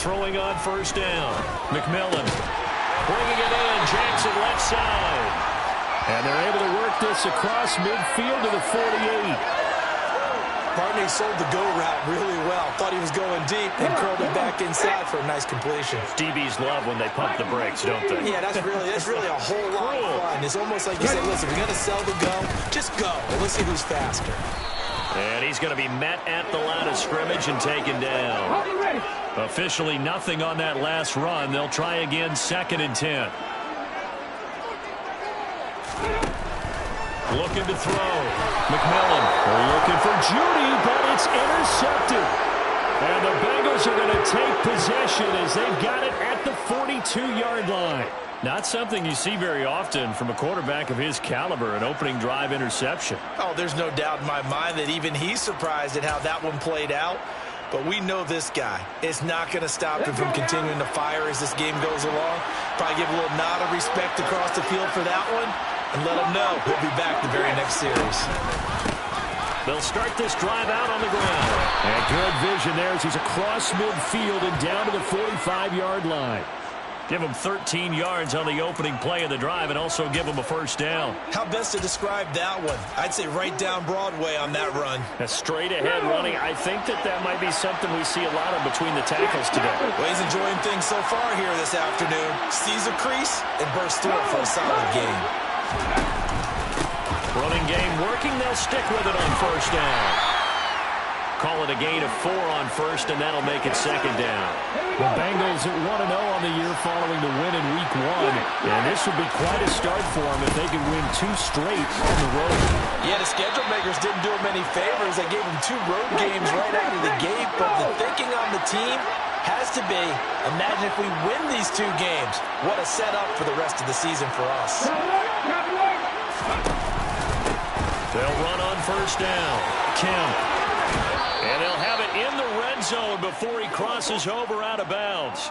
throwing on first down. McMillan bringing it in. Jackson left side. And they're able to work this across midfield to the 48. Barney sold the go route really well. Thought he was going deep and curled it back inside for a nice completion. DBs love when they pump the brakes, don't they? Yeah, that's really a whole lot of fun. It's almost like you say, listen, we're going to sell the go. Just go. And let's see who's faster. And he's going to be met at the line of scrimmage and taken down. Officially nothing on that last run. They'll try again, 2nd and 10. Looking to throw. McMillan looking for Judy, but it's intercepted. And the Bengals are going to take possession as they've got it at the 42-yard line. Not something you see very often from a quarterback of his caliber, an opening drive interception. Oh, there's no doubt in my mind that even he's surprised at how that one played out. But we know this guy is not going to stop him from continuing to fire as this game goes along. Probably give a little nod of respect across the field for that one and let him know he'll be back the very next series. They'll start this drive out on the ground. And good vision there as he's across midfield and down to the 45-yard line. Give him 13 yards on the opening play of the drive and also give him a first down. How best to describe that one? I'd say right down Broadway on that run. A straight-ahead running. I think that might be something we see a lot of between the tackles today. Well, he's enjoying things so far here this afternoon. Sees a crease and bursts through it for a solid game. Running game working. They'll stick with it on first down. Call it a gain of 4 on first, and that'll make it 2nd down. The Bengals at 1-0 on the year following the win in Week 1. And this would be quite a start for them if they could win 2 straight on the road. Yeah, the schedule makers didn't do him any favors. They gave him 2 road games right out of the gate. But the thinking on the team has to be, imagine if we win these 2 games. What a setup for the rest of the season for us. They'll run on first down. Kemp. And they'll have it in the red zone before he crosses over out of bounds.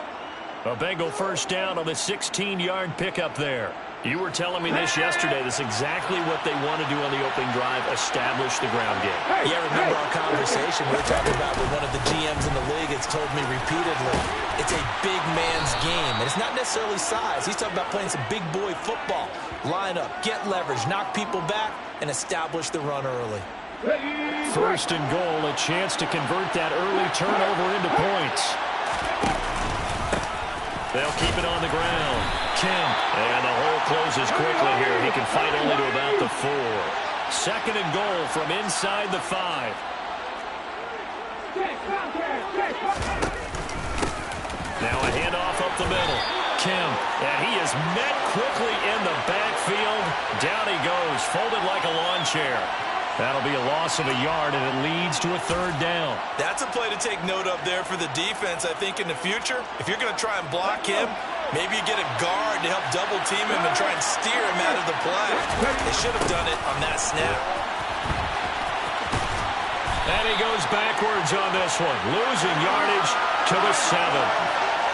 A Bengal first down on the 16-yard pickup there. You were telling me this yesterday. This is exactly what they want to do on the opening drive, establish the ground game. Yeah, remember our conversation we were talking about with one of the GMs in the league. It's told me repeatedly, it's a big man's game. And it's not necessarily size. He's talking about playing some big boy football. Line up, get leverage, knock people back, and establish the run early. First and goal, a chance to convert that early turnover into points. They'll keep it on the ground. Kemp. And the hole closes quickly here. He can fight only to about the 4. 2nd and goal from inside the 5. Now a handoff up the middle. Kemp. And he is met quickly in the backfield. Down he goes, folded like a lawn chair. That'll be a loss of a yard, and it leads to a 3rd down. That's a play to take note of there for the defense, I think, in the future. If you're going to try and block him, maybe you get a guard to help double-team him and try and steer him out of the play. They should have done it on that snap. And he goes backwards on this one, losing yardage to the 7.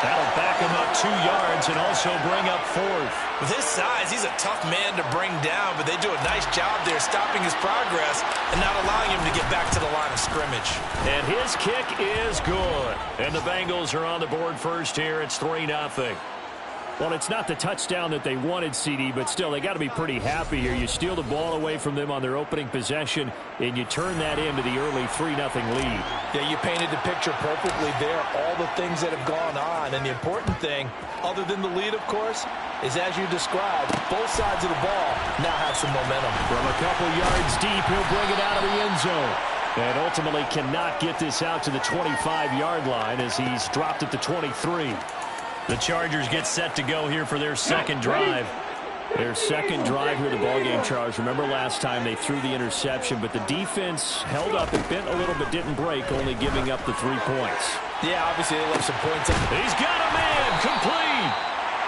That'll back him up 2 yards and also bring up 4th. With his size, he's a tough man to bring down, but they do a nice job there stopping his progress and not allowing him to get back to the line of scrimmage. And his kick is good. And the Bengals are on the board first here. It's 3-0. Well, it's not the touchdown that they wanted, CD, but still, they got to be pretty happy here. You steal the ball away from them on their opening possession, and you turn that into the early 3-0 lead. Yeah, you painted the picture perfectly there, all the things that have gone on. And the important thing, other than the lead, of course, is as you described, both sides of the ball now have some momentum. From a couple yards deep, he'll bring it out of the end zone. And ultimately cannot get this out to the 25-yard line as he's dropped at the 23. The Chargers get set to go here for their 2nd drive. Their 2nd drive here of the ballgame, Charles. Remember last time they threw the interception, but the defense held up and bent a little but didn't break, only giving up the 3 points. Yeah, obviously they left some points up. He's got a man, complete.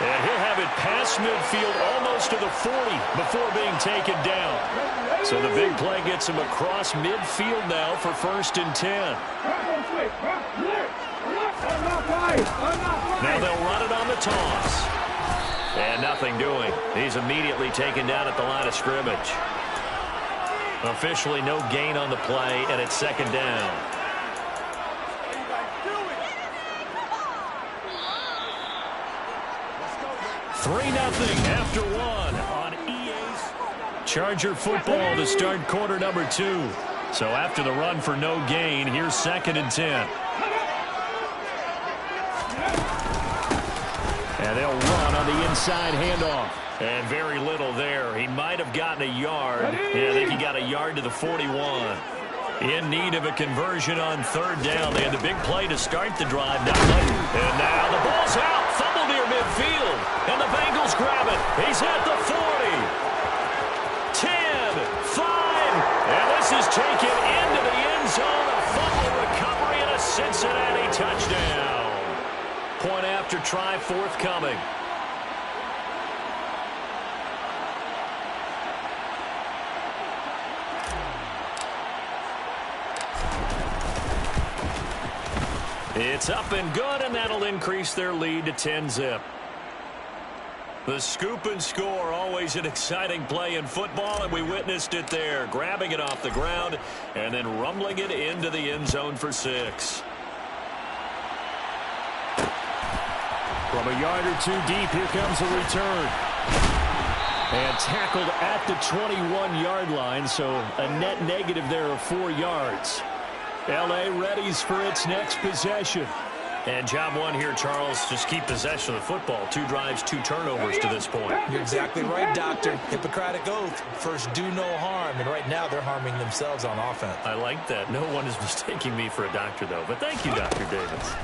And he'll have it past midfield almost to the 40 before being taken down. So the big play gets him across midfield now for 1st and 10. Now they'll run it on the toss. And nothing doing. He's immediately taken down at the line of scrimmage. Officially no gain on the play, and it's 2nd down. 3-0 after one on EA's Charger football to start quarter number 2. So after the run for no gain, here's 2nd and 10. And they'll run on the inside handoff. And very little there. He might have gotten a yard. Yeah, I think he got a yard to the 41. In need of a conversion on 3rd down. They had the big play to start the drive. And now the ball's out. Fumble near midfield. And the Bengals grab it. He's at the 40. 10, 5. And this is taken into the end zone. A fumble recovery and a Cincinnati touchdown. Point after try forthcoming. It's up and good, and that'll increase their lead to 10-zip. The scoop and score, always an exciting play in football, and we witnessed it there, grabbing it off the ground and then rumbling it into the end zone for 6. From a yard or 2 deep, here comes a return. And tackled at the 21-yard line, so a net negative there of 4 yards. L.A. readies for its next possession. And job one here, Charles, just keep possession of the football. 2 drives, 2 turnovers to this point. You're exactly right, Doctor. Hippocratic oath. First, do no harm. And right now, they're harming themselves on offense. I like that. No one is mistaking me for a doctor, though. But thank you, Dr. Davis.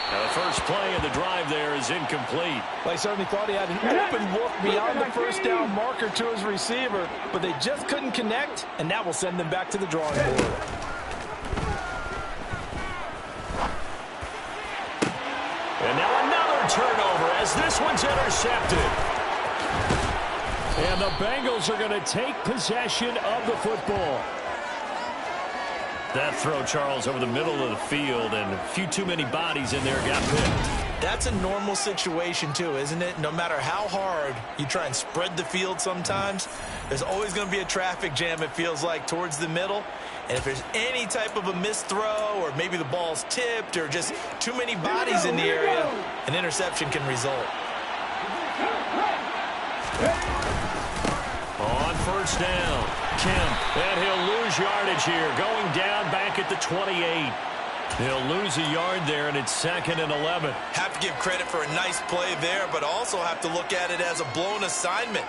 Now, the first play of the drive there is incomplete. Well, he certainly thought he had an open look beyond the first down marker to his receiver, but they just couldn't connect, and that will send them back to the drawing board. And now another turnover as this one's intercepted. And the Bengals are going to take possession of the football. That throw, Charles, over the middle of the field, and a few too many bodies in there got picked. That's a normal situation, too, isn't it? No matter how hard you try and spread the field sometimes, there's always going to be a traffic jam, it feels like, towards the middle. And if there's any type of a missed throw or maybe the ball's tipped or just too many bodies in the area, an interception can result. On first down, Kemp, and he'll lose yardage here, going down back at the 28. He'll lose a yard there, and it's 2nd and 11. Have to give credit for a nice play there, but also have to look at it as a blown assignment.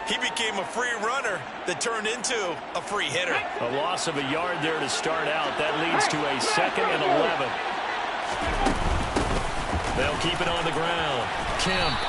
He became a free runner that turned into a free hitter. A loss of a yard there to start out. That leads to a 2nd and 11. They'll keep it on the ground. Kemp.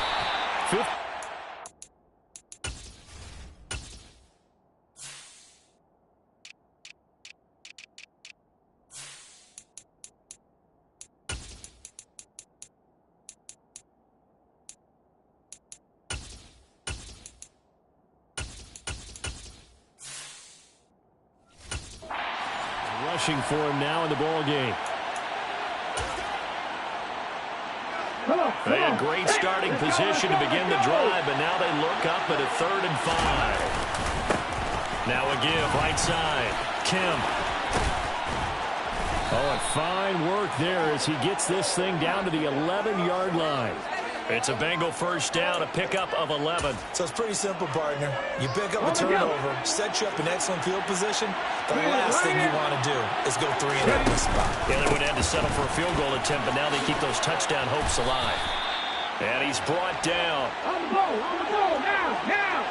Rushing for him now in the ball game. They had great starting position to begin the drive, but now they look up at a 3rd and 5. Now a give right side. Kemp. Oh, and fine work there as he gets this thing down to the 11-yard line. It's a Bengal first down, a pickup of 11. So it's pretty simple, partner. You pick up a turnover, set you up in excellent field position. The last thing you want to do is go 3 and out in this spot. Yeah, they would have had to settle for a field goal attempt, but now they keep those touchdown hopes alive. And he's brought down. On the ball, now.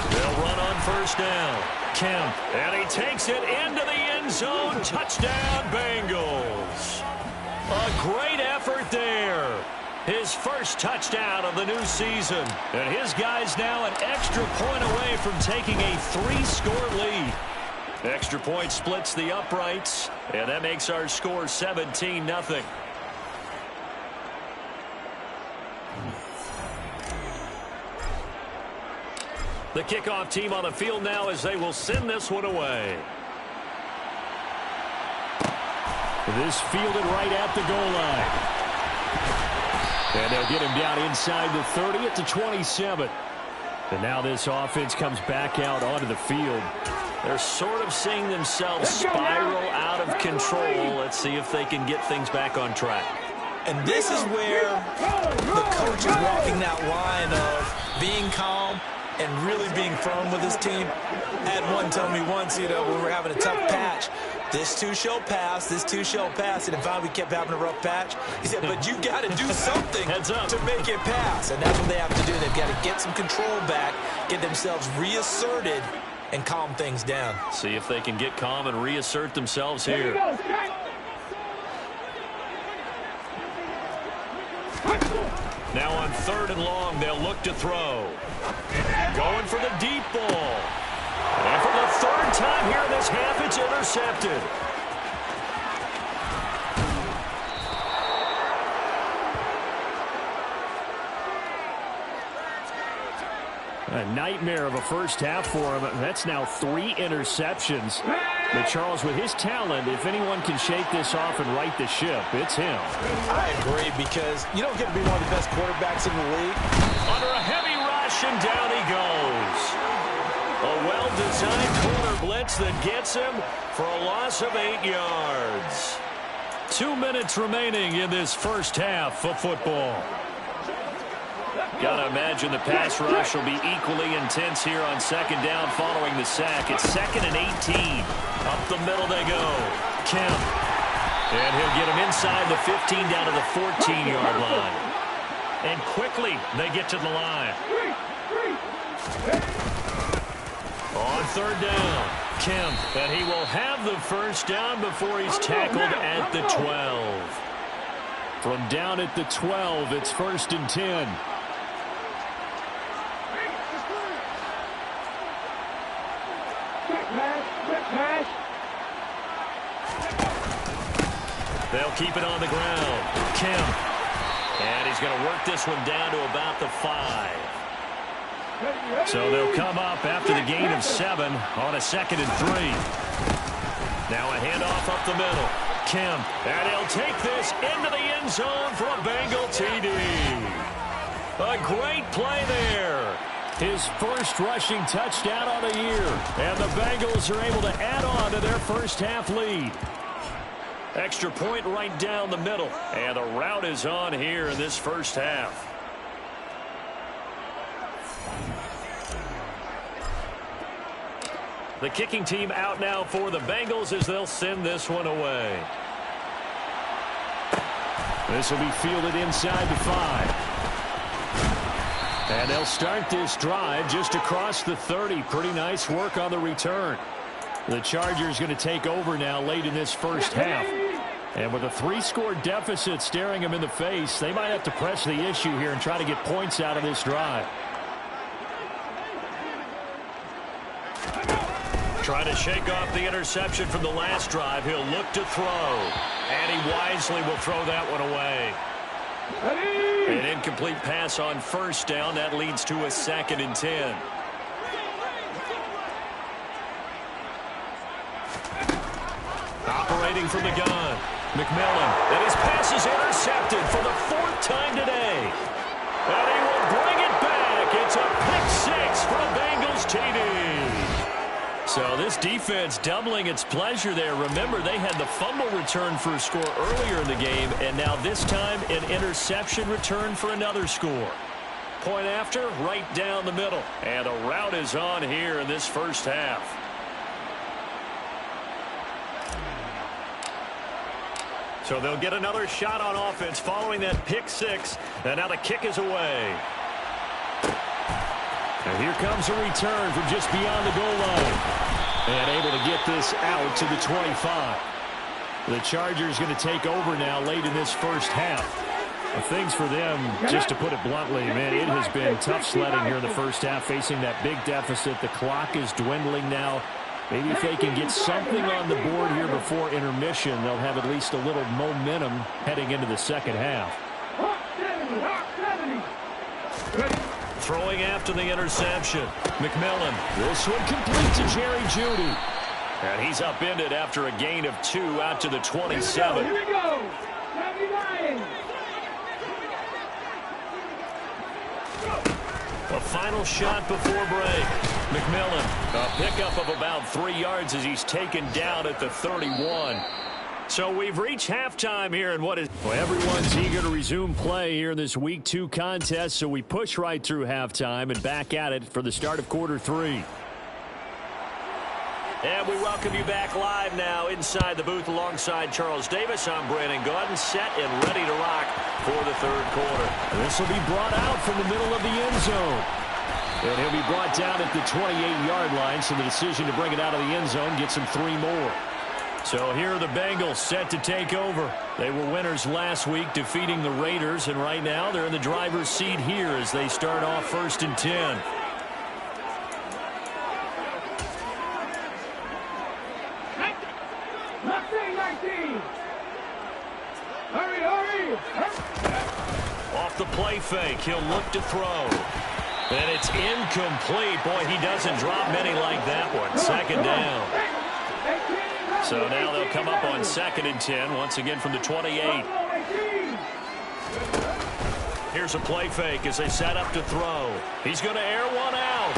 They'll run on first down. Kemp, and he takes it into the end zone. Touchdown, Bengals. A great effort there. His first touchdown of the new season. And his guys now an extra point away from taking a 3-score lead. Extra point splits the uprights, and that makes our score 17-0. The kickoff team on the field now as they will send this one away. This fielded right at the goal line. And they'll get him down inside the 30 at the 27. And now this offense comes back out onto the field. They're sort of seeing themselves spiral out of control. Let's see if they can get things back on track. And this is where the coach is walking that line of being calm and really being firm with his team. I had one tell me once, when we were having a tough patch, this too shall pass, this too shall pass. And if finally we kept having a rough patch, he said, but you got to do something to make it pass. And that's what they have to do. They've got to get some control back, get themselves reasserted, and calm things down. See if they can get calm and reassert themselves here. Now on 3rd and long, they'll look to throw. Going for the deep ball. And for the 3rd time here in this half, it's intercepted. A nightmare of a first half for him. That's now 3 interceptions. But Charles, with his talent, if anyone can shake this off and right the ship, it's him. I agree, because you don't get to be one of the best quarterbacks in the league. Under a heavy rush, and down he goes. A well-designed corner blitz that gets him for a loss of 8 yards. 2 minutes remaining in this first half of football. Gotta imagine the pass rush will be equally intense here on 2nd down following the sack. It's 2nd and 18. Up the middle they go. Kemp. And he'll get him inside the 15 down to the 14-yard line. And quickly they get to the line. On 3rd down, Kemp. And he will have the first down before he's tackled at the 12. From down at the 12, it's 1st and 10. They'll keep it on the ground. Kemp. And he's going to work this one down to about the 5. So they'll come up after the gain of 7 on a 2nd and 3. Now a handoff up the middle. Kemp. And he'll take this into the end zone for a Bengal TD. A great play there. His first rushing touchdown on the year. And the Bengals are able to add on to their first half lead. Extra point right down the middle. And the route is on here in this first half. The kicking team out now for the Bengals as they'll send this one away. This will be fielded inside the 5. And they'll start this drive just across the 30. Pretty nice work on the return. The Chargers going to take over now late in this first half. And with a 3-score deficit staring them in the face, they might have to press the issue here and try to get points out of this drive. Trying to shake off the interception from the last drive. He'll look to throw. And he wisely will throw that one away. An incomplete pass on 1st down. That leads to a 2nd and 10. Operating from the gun, McMillan. And his pass is intercepted for the 4th time today. And he will bring it back. It's a pick-6 for a Bengals TD. So this defense doubling its pleasure there. Remember, they had the fumble return for a score earlier in the game, and now this time an interception return for another score. Point after, right down the middle. And the route is on here in this first half. So they'll get another shot on offense following that pick-6, and now the kick is away. And here comes a return from just beyond the goal line. And able to get this out to the 25. The Chargers going to take over now late in this first half. Things for them, just to put it bluntly, man, it has been tough sledding here in the first half, facing that big deficit. The clock is dwindling now. Maybe if they can get something on the board here before intermission, they'll have at least a little momentum heading into the second half. Throwing after the interception. McMillan. This one complete to Jerry Jeudy. And he's upended after a gain of 2 out to the 27. Here we go. 79. A final shot before break. McMillan, a pickup of about 3 yards as he's taken down at the 31. So we've reached halftime here, and everyone's eager to resume play here in this Week 2 contest, so we push right through halftime and back at it for the start of quarter 3. And we welcome you back live now inside the booth alongside Charles Davis. I'm Brandon Gaudin, set and ready to rock for the third quarter. This will be brought out from the middle of the end zone. And he'll be brought down at the 28-yard line, so the decision to bring it out of the end zone gets him 3 more. So here are the Bengals set to take over. They were winners last week, defeating the Raiders, and right now they're in the driver's seat here as they start off 1st and 10. Off the play fake, he'll look to throw. And it's incomplete. Boy, he doesn't drop many like that one. 2nd down. So now they'll come up on 2nd and 10, once again from the 28. Here's a play fake as they set up to throw. He's going to air one out.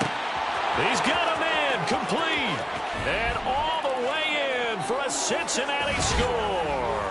He's got him in, complete. And all the way in for a Cincinnati score.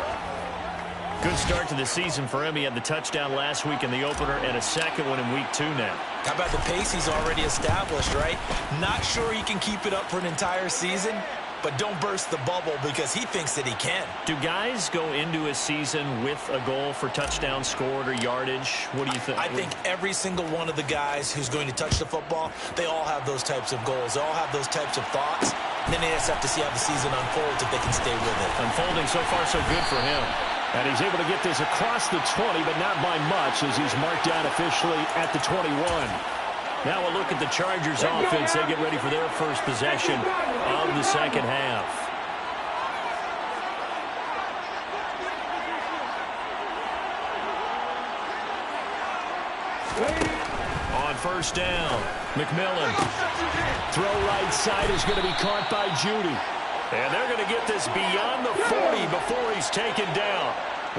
Good start to the season for him. He had the touchdown last week in the opener and a second one in week 2 now. How about the pace he's already established, right? Not sure he can keep it up for an entire season, but don't burst the bubble because he thinks that he can. Do guys go into a season with a goal for touchdown scored or yardage? What do you think? I think every single one of the guys who's going to touch the football, they all have those types of goals. They all have those types of thoughts. And then they just have to see how the season unfolds if they can stay with it. Unfolding so far so good for him. And he's able to get this across the 20, but not by much as he's marked down officially at the 21. Now a look at the Chargers offense. They get ready for their first possession of the second half. On 1st down, McMillan. Throw right side is going to be caught by Judy. And they're going to get this beyond the 40 before he's taken down.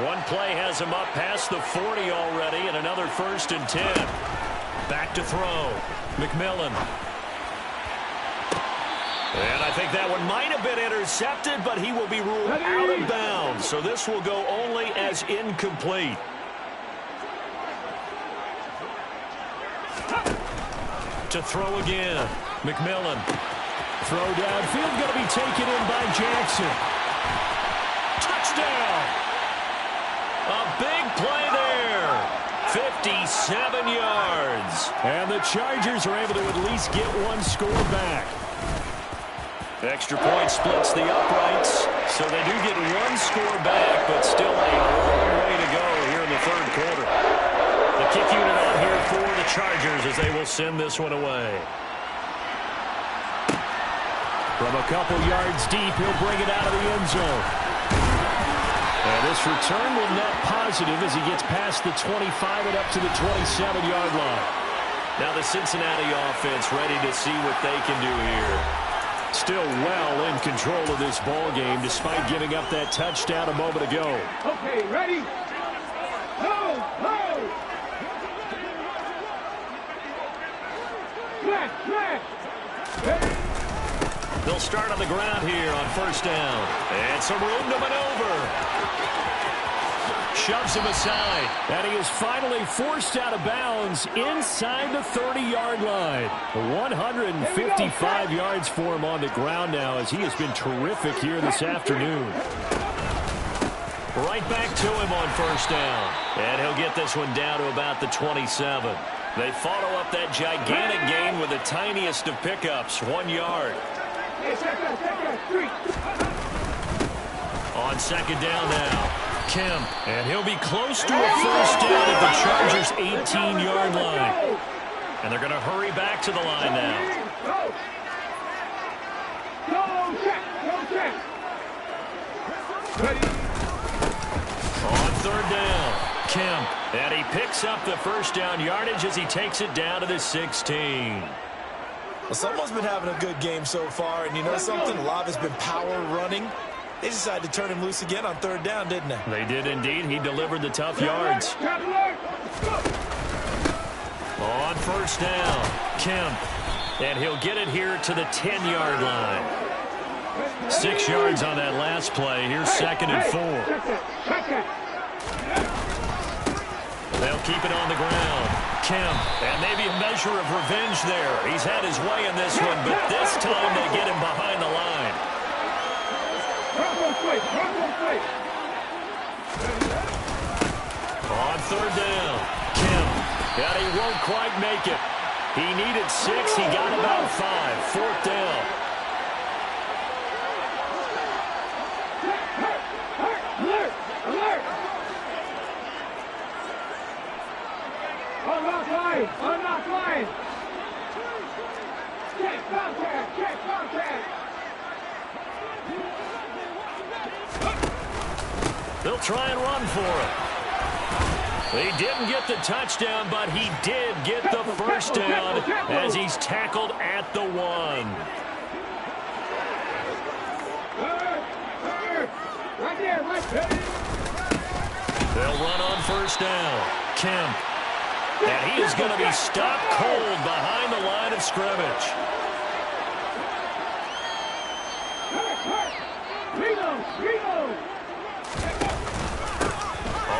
One play has him up past the 40 already, and another 1st and 10. Back to throw. McMillan. And I think that one might have been intercepted, but he will be ruled out of bounds. So this will go only as incomplete. To throw again. McMillan. Throw downfield, going to be taken in by Jackson. Touchdown! A big play there. 57 yards. And the Chargers are able to at least get one score back. Extra point splits the uprights. So they do get one score back, but still a long way to go here in the third quarter. The kick unit on here for the Chargers as they will send this one away. From a couple yards deep, he'll bring it out of the end zone. And this return will net positive as he gets past the 25 and up to the 27-yard line. Now the Cincinnati offense ready to see what they can do here. Still well in control of this ball game despite giving up that touchdown a moment ago. Okay, ready? Go! Ready? They'll start on the ground here on 1st down. And some room to maneuver. Shoves him aside. And he is finally forced out of bounds inside the 30-yard line. 155 yards for him on the ground now as he has been terrific here this afternoon. Right back to him on 1st down. And he'll get this one down to about the 27. They follow up that gigantic gain with the tiniest of pickups, 1 yard. On 2nd down now, Kemp, and he'll be close to a 1st down at the Chargers' 18-yard line. And they're going to hurry back to the line now. On 3rd down, Kemp, and he picks up the 1st down yardage as he takes it down to the 16. Well, someone's been having a good game so far, and you know something? A lot has been power running. They decided to turn him loose again on 3rd down, didn't they? They did indeed. He delivered the tough yards. On 1st down, Kemp, and he'll get it here to the 10-yard line. 6 yards on that last play. Here's 2nd and 4. They'll keep it on the ground. Kemp, and maybe a measure of revenge there. He's had his way in this one, but this time they get him behind the line. On 3rd down, Kemp, and he won't quite make it. He needed 6. He got about 5. 4th down. Unlock line. Check contact. They'll try and run for it. He didn't get the touchdown, but he did get the first down as he's tackled at the 1. Right there. They'll run on 1st down. Kemp. And he is going to be stopped cold behind the line of scrimmage.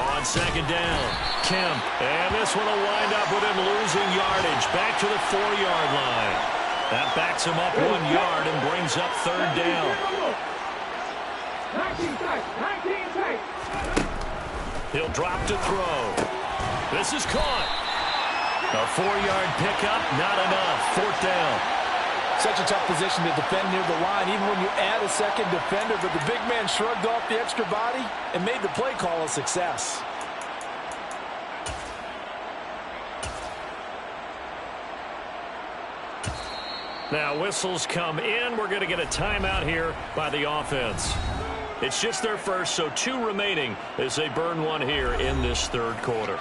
On 2nd down, Kemp. And this one will wind up with him losing yardage back to the 4-yard line. That backs him up 1 yard and brings up 3rd down. 19 He'll drop to throw. This is caught. A 4-yard pickup, not enough. 4th down. Such a tough position to defend near the line, even when you add a second defender. But the big man shrugged off the extra body and made the play call a success. Now whistles come in. We're going to get a timeout here by the offense. It's just their first, so 2 remaining as they burn 1 here in this 3rd quarter.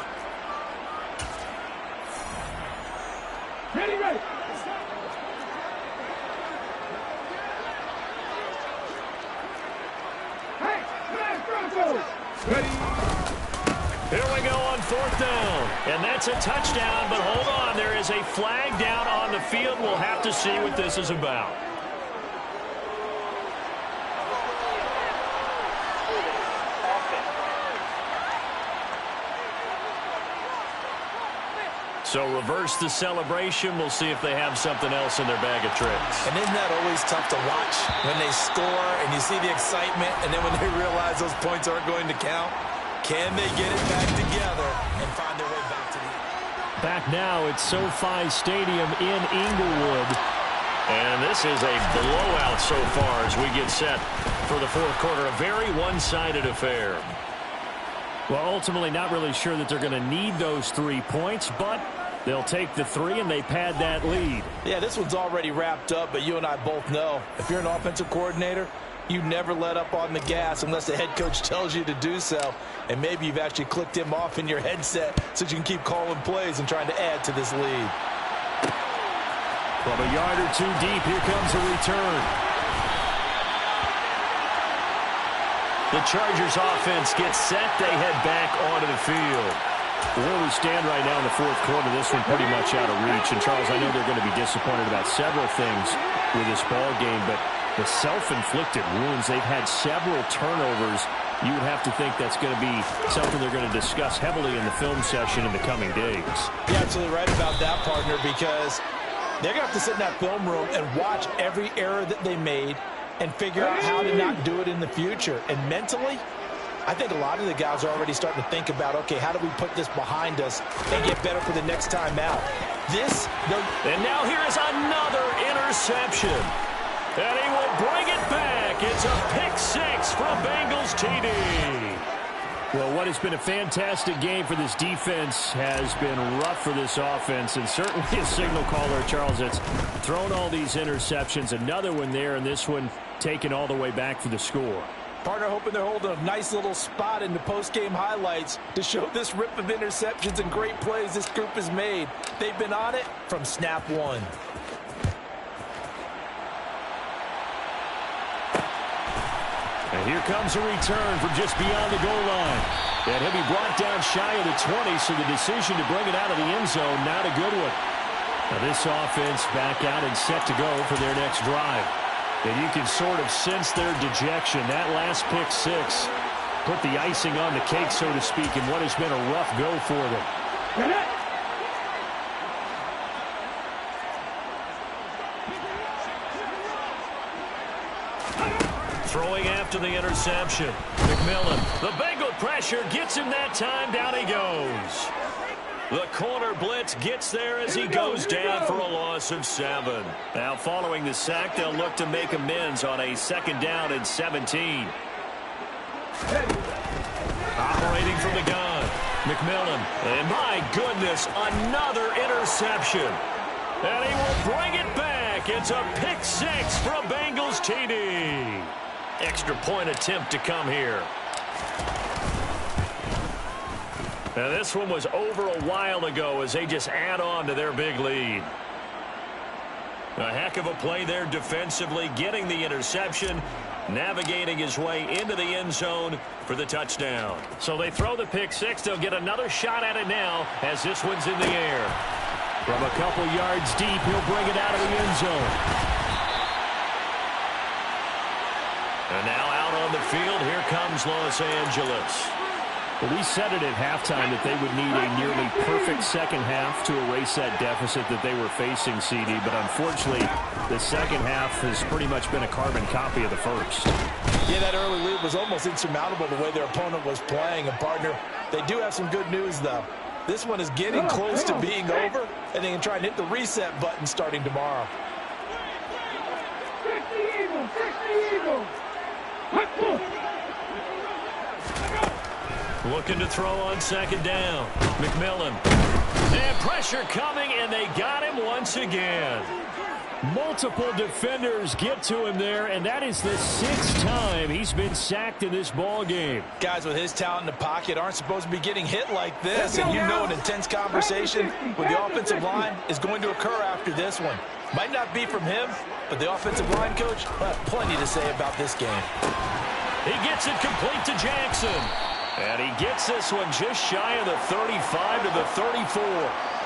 Ready. Hey, Broncos. Ready. Here we go on 4th down. And that's a touchdown, but hold on. There is a flag down on the field. We'll have to see what this is about. So reverse the celebration. We'll see if they have something else in their bag of tricks. And isn't that always tough to watch when they score and you see the excitement, and then when they realize those points aren't going to count? Can they get it back together and find their way back to the end? Back now at SoFi Stadium in Inglewood. And this is a blowout so far as we get set for the 4th quarter. A very one-sided affair. Well, ultimately not really sure that they're going to need those 3 points, but they'll take the 3 and they pad that lead. Yeah, this one's already wrapped up, but you and I both know if you're an offensive coordinator, you never let up on the gas unless the head coach tells you to do so. And maybe you've actually clicked him off in your headset so you can keep calling plays and trying to add to this lead. From a yard or 2 deep, here comes a return. The Chargers offense gets set. They head back onto the field. Where we stand right now in the 4th quarter, this one pretty much out of reach. And, Charles, I know they're going to be disappointed about several things with this ball game, but the self-inflicted wounds, they've had several turnovers. You would have to think that's going to be something they're going to discuss heavily in the film session in the coming days. You're absolutely right about that, partner, because they're going to have to sit in that film room and watch every error that they made and figure out how to not do it in the future. And mentally, I think a lot of the guys are already starting to think about, okay, how do we put this behind us and get better for the next time out? And now here is another interception. And he will bring it back. It's a pick-6 from Bengals TD. Well, what has been a fantastic game for this defense has been rough for this offense, and certainly a signal caller, Charles, that's thrown all these interceptions. Another one there, and this one taken all the way back for the score. Partner hoping they're holding a nice little spot in the post-game highlights to show this rip of interceptions and great plays this group has made. They've been on it from snap 1. And here comes a return from just beyond the goal line. And he'll be brought down shy of the 20, so the decision to bring it out of the end zone, not a good one. Now this offense back out and set to go for their next drive. And you can sort of sense their dejection. That last pick six put the icing on the cake, so to speak, in what has been a rough go for them. Throwing after the interception. McMillan, the Bengal pressure gets him that time. Down he goes. The corner blitz gets there as he goes down for a loss of 7. Now following the sack, they'll look to make amends on a 2nd down and 17. Operating from the gun, McMillan. And my goodness, another interception. And he will bring it back. It's a pick 6 for a Bengals TD. Extra point attempt to come here. Now this one was over a while ago as they just add on to their big lead. A heck of a play there defensively, getting the interception, navigating his way into the end zone for the touchdown. So they throw the pick 6. They'll get another shot at it now as this one's in the air. From a couple yards deep, he'll bring it out of the end zone. And now out on the field, here comes Los Angeles. Well, we said it at halftime that they would need a nearly perfect second half to erase that deficit that they were facing, CD. But unfortunately, the second half has pretty much been a carbon copy of the first. Yeah, that early lead was almost insurmountable the way their opponent was playing. And, partner, they do have some good news, though. This one is getting close to being over, and they can try and hit the reset button starting tomorrow. 60 Eagles! 60 Eagles! Looking to throw on 2nd down. McMillan. And pressure coming, and they got him once again. Multiple defenders get to him there, and that is the 6th time he's been sacked in this ball game. Guys with his talent in the pocket aren't supposed to be getting hit like this, and you know an intense conversation with the offensive line is going to occur after this one. Might not be from him, but the offensive line coach will have plenty to say about this game. He gets it complete to Jackson. And he gets this one just shy of the 35 to the 34.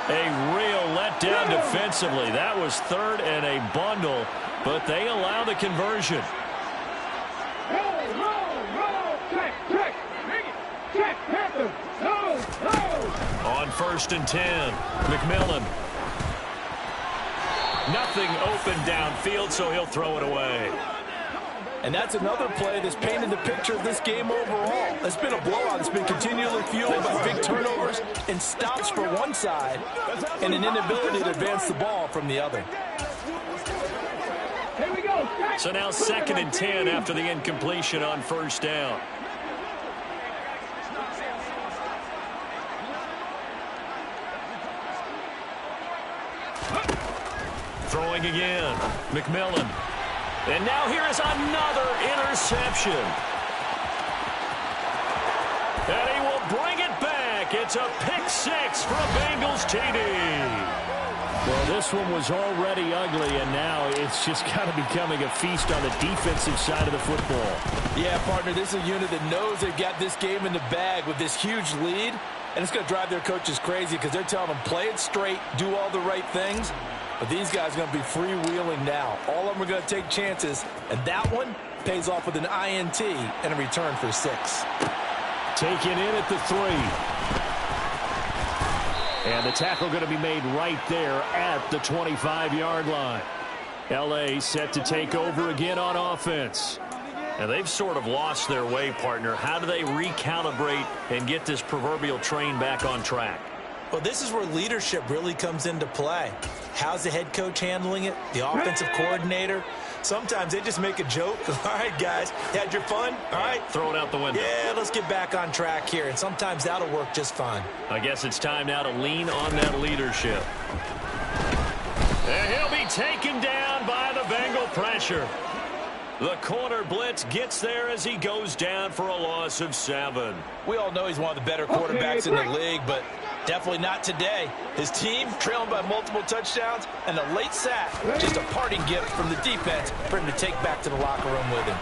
A real letdown defensively. That was 3rd and a bundle, but they allow the conversion. Roll, check, make it, check, Panther, no. On 1st and 10, McMillan. Nothing open downfield, so he'll throw it away. And that's another play that's painted the picture of this game overall. It's been a blowout. It's been continually fueled by big turnovers and stops for one side and an inability to advance the ball from the other. Here we go. So now 2nd and 10 after the incompletion on 1st down. Throwing again. McMillan. And now here is another interception. And he will bring it back. It's a pick 6 for a Bengals TD. Well, this one was already ugly, and now it's just kind of becoming a feast on the defensive side of the football. Yeah, partner, this is a unit that knows they've got this game in the bag with this huge lead, and it's going to drive their coaches crazy because they're telling them play it straight, do all the right things. But these guys are going to be freewheeling now. All of them are going to take chances, and that one pays off with an INT and a return for 6. Taken in at the 3. And the tackle going to be made right there at the 25-yard line. L.A. set to take over again on offense. And they've sort of lost their way, partner. How do they recalibrate and get this proverbial train back on track? Well, this is where leadership really comes into play. How's the head coach handling it? The offensive coordinator? Sometimes they just make a joke. All right, guys, had your fun? All right. Throw it out the window. Yeah, let's get back on track here. And sometimes that'll work just fine. I guess it's time now to lean on that leadership. And he'll be taken down by the Bengal pressure. The corner blitz gets there as he goes down for a loss of 7. We all know he's one of the better quarterbacks in the league, but definitely not today. His team trailing by multiple touchdowns and a late sack. Just a parting gift from the defense for him to take back to the locker room with him.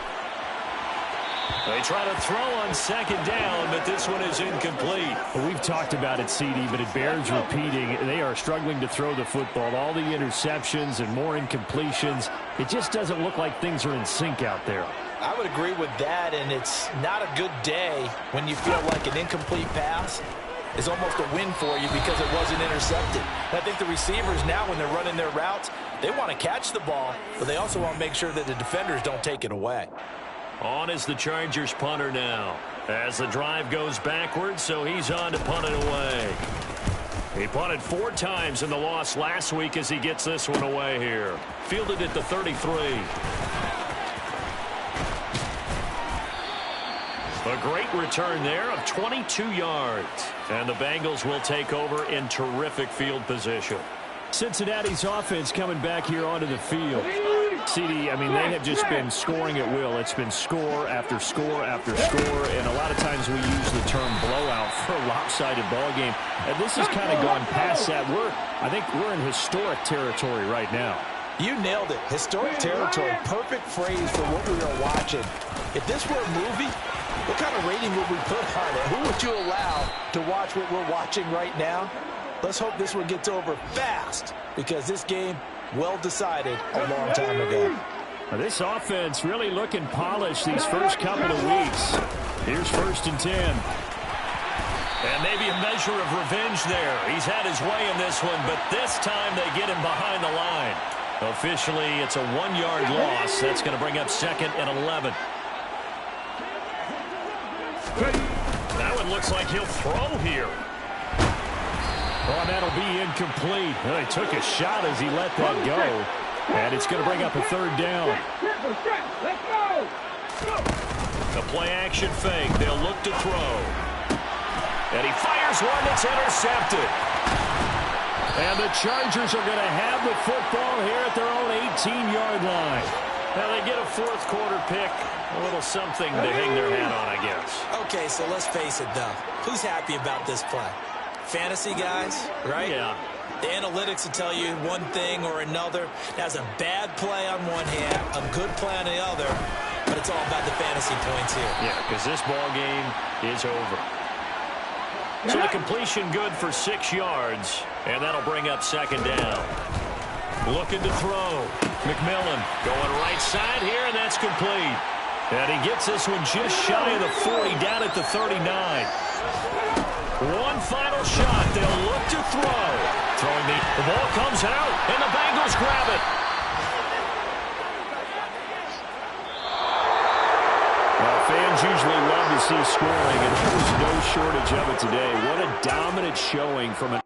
They try to throw on second down, but this one is incomplete. Well, we've talked about it, CD, but it bears repeating. They are struggling to throw the football. All the interceptions and more incompletions. It just doesn't look like things are in sync out there. I would agree with that, and it's not a good day when you feel like an incomplete pass is almost a win for you because it wasn't intercepted. And I think the receivers now, when they're running their routes, they want to catch the ball, but they also want to make sure that the defenders don't take it away. On is the Chargers punter now. As the drive goes backwards, so he's on to punt it away. He punted 4 times in the loss last week as he gets this one away here. Fielded at the 33. A great return there of 22 yards. And the Bengals will take over in terrific field position. Cincinnati's offense coming back here onto the field. CD, I mean, they have just been scoring at will. It's been score after score after score, and a lot of times we use the term blowout for a lopsided ball game. And this has kind of gone past that. I think we're in historic territory right now. You nailed it. Historic territory. Perfect phrase for what we are watching. If this were a movie, what kind of rating would we put on it? Who would you allow to watch what we're watching right now? Let's hope this one gets over fast, because this game, well decided a long time ago. This offense really looking polished these first couple of weeks. Here's 1st and 10. And maybe a measure of revenge there. He's had his way in this one, but this time they get him behind the line. Officially, it's a 1-yard loss. That's going to bring up 2nd and 11. That one looks like he'll throw here. Oh, that'll be incomplete. Well, he took a shot as he let that go. And it's going to bring up a 3rd down. Let's go. The play-action fake. They'll look to throw. And he fires one that's intercepted. And the Chargers are going to have the football here at their own 18-yard line. Now they get a 4th quarter pick. A little something to hang their hat on, I guess. Okay, so let's face it, though. Who's happy about this play? Fantasy guys, right? Yeah. The analytics will tell you one thing or another. That's a bad play on one hand, a good play on the other, but it's all about the fantasy points here. Yeah, because this ball game is over. So the completion good for 6 yards, and that'll bring up 2nd down. Looking to throw. McMillan going right side here, and that's complete. And he gets this one just shy of the 40, down at the 39. One final shot. They'll look to throw. Throwing the ball comes out, and the Bengals grab it. Well, fans usually love to see scoring, and there was no shortage of it today. What a dominant showing from an